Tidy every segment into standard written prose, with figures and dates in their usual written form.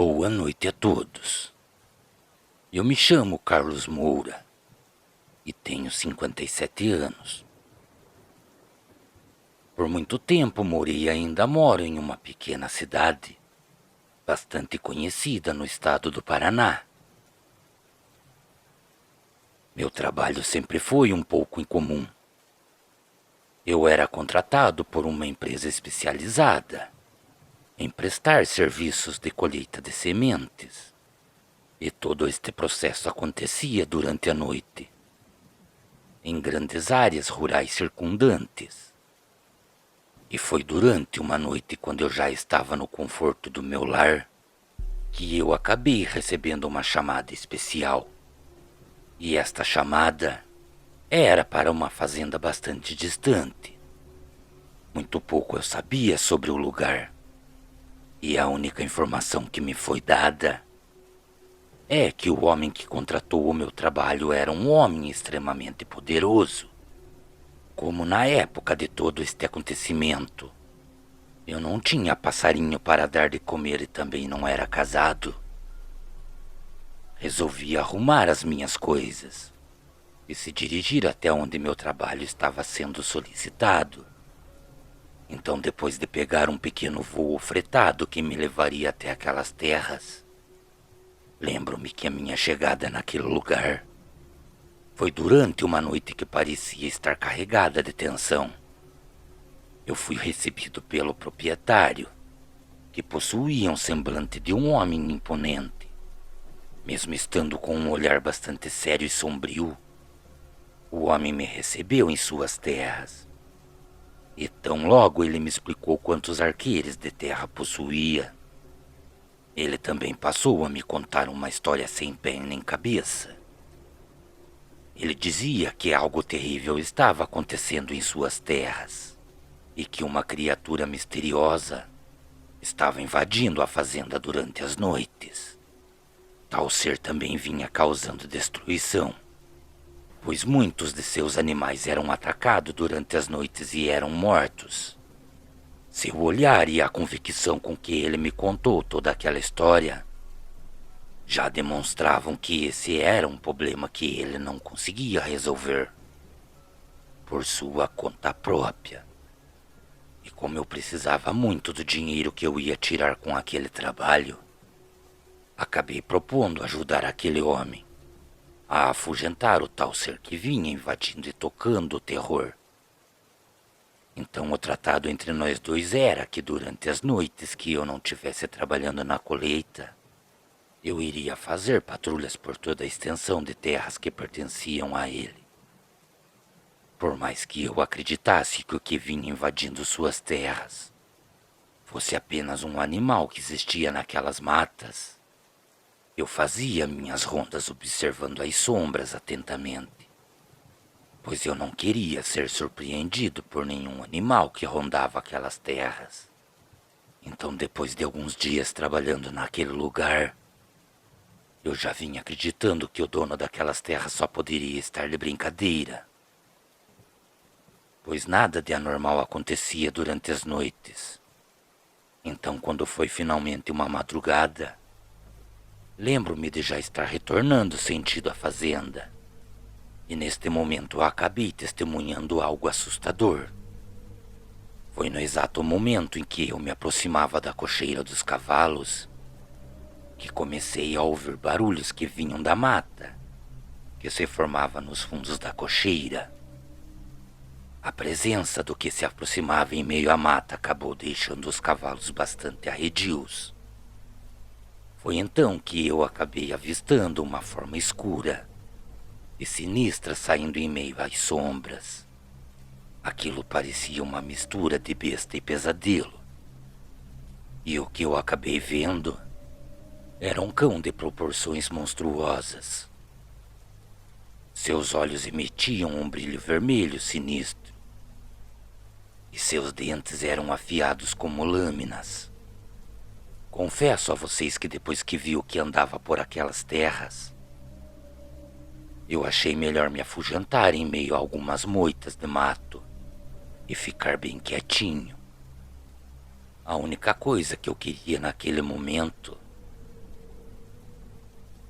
Boa noite a todos. Eu me chamo Carlos Moura e tenho 57 anos. Por muito tempo morei e ainda moro em uma pequena cidade, bastante conhecida no estado do Paraná. Meu trabalho sempre foi um pouco incomum. Eu era contratado por uma empresa especializada em prestar serviços de colheita de sementes. E todo este processo acontecia durante a noite, em grandes áreas rurais circundantes. E foi durante uma noite, quando eu já estava no conforto do meu lar, que eu acabei recebendo uma chamada especial. E esta chamada era para uma fazenda bastante distante. Muito pouco eu sabia sobre o lugar. E a única informação que me foi dada é que o homem que contratou o meu trabalho era um homem extremamente poderoso. Como na época de todo este acontecimento, eu não tinha passarinho para dar de comer e também não era casado. Resolvi arrumar as minhas coisas e se dirigir até onde meu trabalho estava sendo solicitado. Então, depois de pegar um pequeno voo fretado que me levaria até aquelas terras, lembro-me que a minha chegada naquele lugar foi durante uma noite que parecia estar carregada de tensão. Eu fui recebido pelo proprietário, que possuía um semblante de um homem imponente. Mesmo estando com um olhar bastante sério e sombrio, o homem me recebeu em suas terras. E tão logo ele me explicou quantos arqueires de terra possuía, ele também passou a me contar uma história sem pé nem cabeça. Ele dizia que algo terrível estava acontecendo em suas terras e que uma criatura misteriosa estava invadindo a fazenda durante as noites. Tal ser também vinha causando destruição, pois muitos de seus animais eram atacados durante as noites e eram mortos. Seu olhar e a convicção com que ele me contou toda aquela história já demonstravam que esse era um problema que ele não conseguia resolver por sua conta própria. E como eu precisava muito do dinheiro que eu ia tirar com aquele trabalho, acabei propondo ajudar aquele homem a afugentar o tal ser que vinha invadindo e tocando o terror. Então o tratado entre nós dois era que durante as noites que eu não estivesse trabalhando na colheita, eu iria fazer patrulhas por toda a extensão de terras que pertenciam a ele. Por mais que eu acreditasse que o que vinha invadindo suas terras fosse apenas um animal que existia naquelas matas, eu fazia minhas rondas observando as sombras atentamente, pois eu não queria ser surpreendido por nenhum animal que rondava aquelas terras. Então, depois de alguns dias trabalhando naquele lugar, eu já vinha acreditando que o dono daquelas terras só poderia estar de brincadeira, pois nada de anormal acontecia durante as noites. Então, quando foi finalmente uma madrugada, lembro-me de já estar retornando sentido à fazenda. E neste momento eu acabei testemunhando algo assustador. Foi no exato momento em que eu me aproximava da cocheira dos cavalos que comecei a ouvir barulhos que vinham da mata, que se formava nos fundos da cocheira. A presença do que se aproximava em meio à mata acabou deixando os cavalos bastante arredios. Foi então que eu acabei avistando uma forma escura e sinistra saindo em meio às sombras. Aquilo parecia uma mistura de besta e pesadelo. E o que eu acabei vendo era um cão de proporções monstruosas. Seus olhos emitiam um brilho vermelho sinistro, e seus dentes eram afiados como lâminas. Confesso a vocês que depois que vi o que andava por aquelas terras, eu achei melhor me afugentar em meio a algumas moitas de mato e ficar bem quietinho. A única coisa que eu queria naquele momento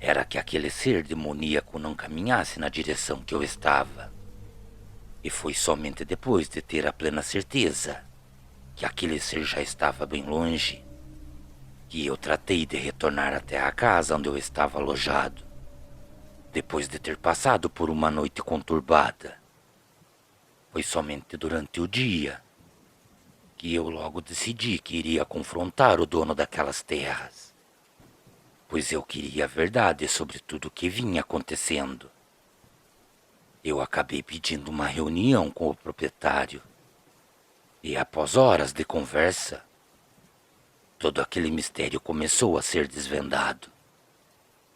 era que aquele ser demoníaco não caminhasse na direção que eu estava. E foi somente depois de ter a plena certeza que aquele ser já estava bem longe que eu tratei de retornar até a casa onde eu estava alojado, depois de ter passado por uma noite conturbada. Foi somente durante o dia que eu logo decidi que iria confrontar o dono daquelas terras, pois eu queria a verdade sobre tudo o que vinha acontecendo. Eu acabei pedindo uma reunião com o proprietário, e após horas de conversa, todo aquele mistério começou a ser desvendado.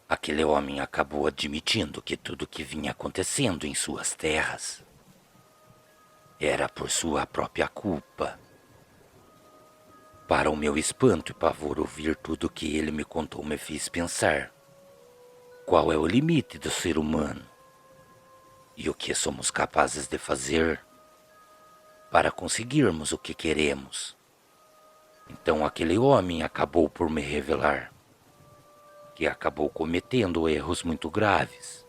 Aquele homem acabou admitindo que tudo o que vinha acontecendo em suas terras era por sua própria culpa. Para o meu espanto e pavor, ouvir tudo o que ele me contou me fez pensar: qual é o limite do ser humano? E o que somos capazes de fazer para conseguirmos o que queremos? Então aquele homem acabou por me revelar que acabou cometendo erros muito graves.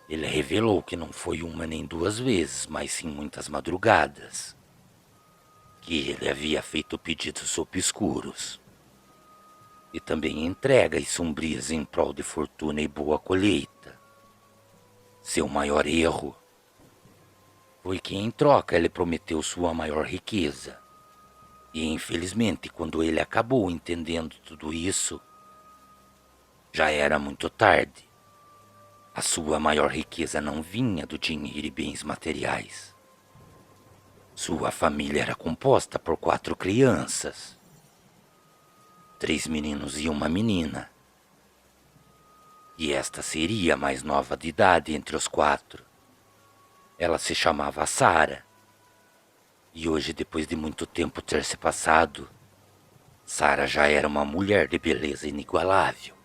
Ele revelou que não foi uma nem duas vezes, mas sim muitas madrugadas, que ele havia feito pedidos obscuros e também entregas sombrias em prol de fortuna e boa colheita. Seu maior erro foi que em troca ele prometeu sua maior riqueza. E infelizmente, quando ele acabou entendendo tudo isso, já era muito tarde. A sua maior riqueza não vinha do dinheiro e bens materiais. Sua família era composta por 4 crianças, 3 meninos e uma menina. E esta seria a mais nova de idade entre os 4. Ela se chamava Sara. E hoje, depois de muito tempo ter se passado, Sara já era uma mulher de beleza inigualável.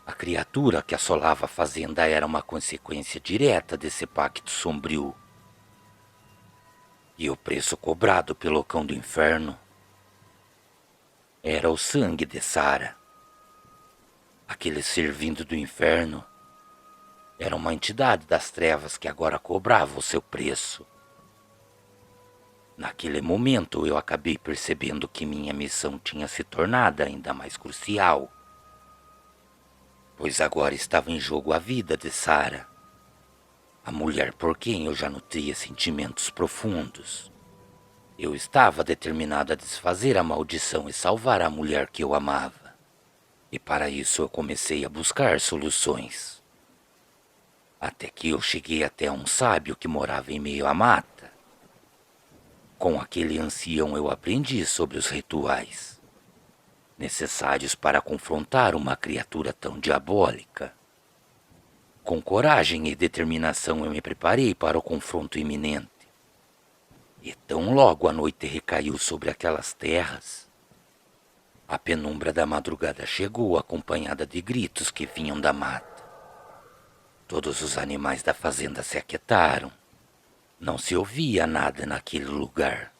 A criatura que assolava a fazenda era uma consequência direta desse pacto sombrio. E o preço cobrado pelo cão do inferno era o sangue de Sara. Aquele ser vindo do inferno era uma entidade das trevas que agora cobrava o seu preço. Naquele momento eu acabei percebendo que minha missão tinha se tornado ainda mais crucial, pois agora estava em jogo a vida de Sara, a mulher por quem eu já nutria sentimentos profundos. Eu estava determinado a desfazer a maldição e salvar a mulher que eu amava. E para isso eu comecei a buscar soluções. Até que eu cheguei até um sábio que morava em meio à mata. Com aquele ancião eu aprendi sobre os rituais necessários para confrontar uma criatura tão diabólica. Com coragem e determinação eu me preparei para o confronto iminente. E tão logo a noite recaiu sobre aquelas terras, a penumbra da madrugada chegou acompanhada de gritos que vinham da mata. Todos os animais da fazenda se aquietaram. Não se ouvia nada naquele lugar.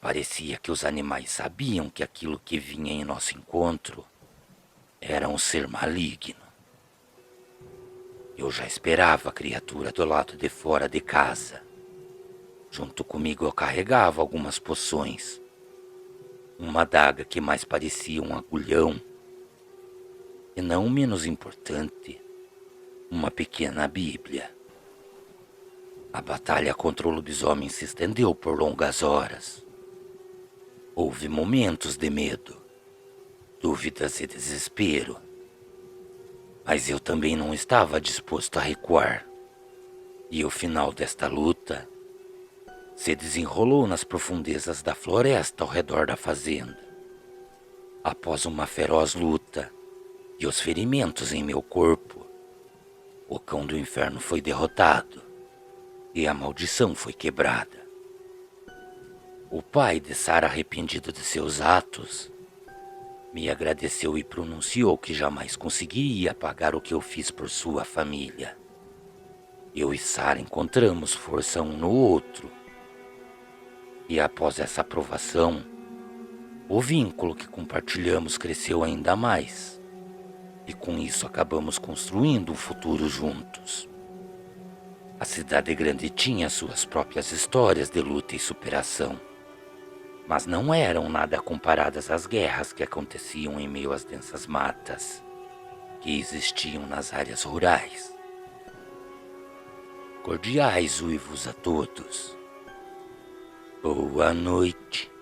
Parecia que os animais sabiam que aquilo que vinha em nosso encontro era um ser maligno. Eu já esperava a criatura do lado de fora de casa. Junto comigo eu carregava algumas poções, uma adaga que mais parecia um agulhão, e não menos importante, uma pequena Bíblia. A batalha contra o lobisomem se estendeu por longas horas. Houve momentos de medo, dúvidas e desespero, mas eu também não estava disposto a recuar. E o final desta luta se desenrolou nas profundezas da floresta ao redor da fazenda. Após uma feroz luta e os ferimentos em meu corpo, o cão do inferno foi derrotado e a maldição foi quebrada. O pai de Sara, arrependido de seus atos, me agradeceu e pronunciou que jamais conseguiria pagar o que eu fiz por sua família. Eu e Sara encontramos força um no outro. E após essa aprovação, o vínculo que compartilhamos cresceu ainda mais. E com isso acabamos construindo um futuro juntos. A cidade grande tinha suas próprias histórias de luta e superação, mas não eram nada comparadas às guerras que aconteciam em meio às densas matas que existiam nas áreas rurais. Cordiais uivos a todos. Boa noite.